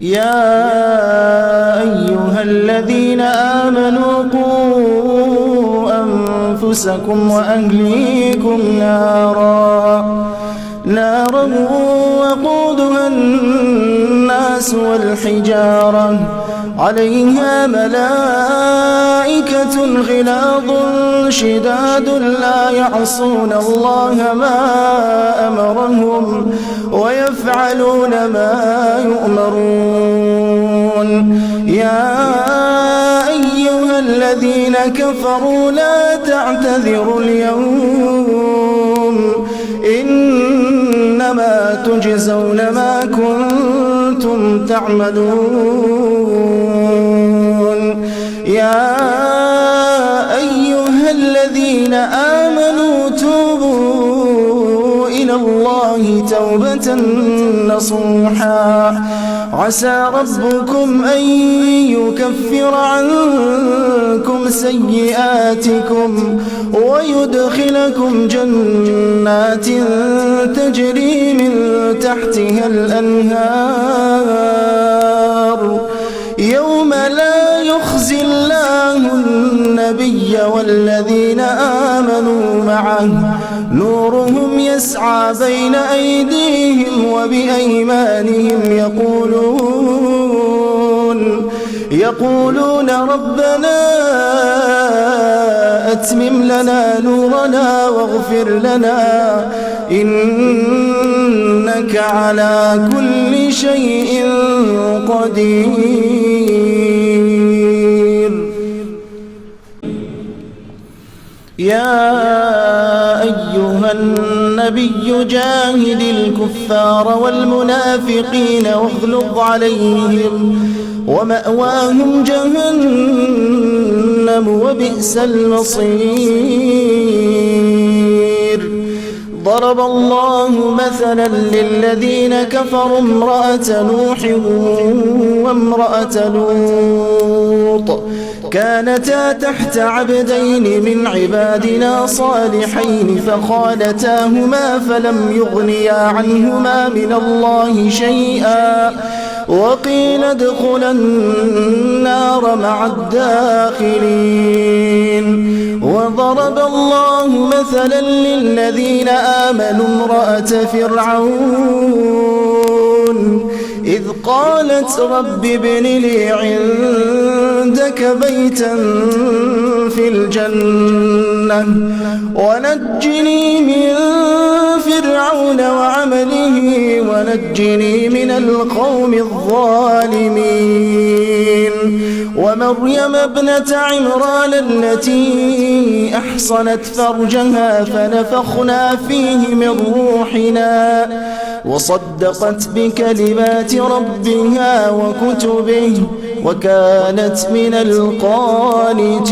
يا أيها الذين آمنوا قوا أنفسكم وأهليكم نارا وقودها الناس والحجارة عليها ملائكة غلاظ شداد لا يعصون الله ما أمرهم ويفعلون ما يؤمرون. يا أيها الذين كفروا لا تعتذروا اليوم إنما تجزون ما كنتم تعملون. يا أيها الذين آمنوا توبوا إلى الله توبة نصوحا عسى ربكم أن يكفر عنكم سيئاتكم ويدخلكم جنات تجري من تحتها الأنهار يوم لا يخزي الله النبي والذين آمنوا معه نورهم يسعى بين أيديهم وبأيمانهم يقولون ربنا أتمم لنا نورنا واغفر لنا إنك على كل شيء قدير. يا أيها النبي جاهد الكفار والمنافقين واغلظ عليهم ومأواهم جهنم وبئس المصير. ضرب الله مثلا للذين كفروا امرأة نوح وامرأة لوط كانتا تحت عبدين من عبادنا صالحين فخانتاهما فلم يغنيا عنهما من الله شيئا وقيل ادخلا النار مع الداخلين. وضرب الله مثلا للذين آمنوا امرأة فرعون إذ قالت رب ابن لي عندك بيتا في الجنة ونجني من فرعون وعمله ونجني من القوم الظالمين. ومريم ابنة عمران التي أحصنت فرجها فنفخنا فيه من روحنا وصدقت بكلمات ربها وكتبه وكانت من القانتين.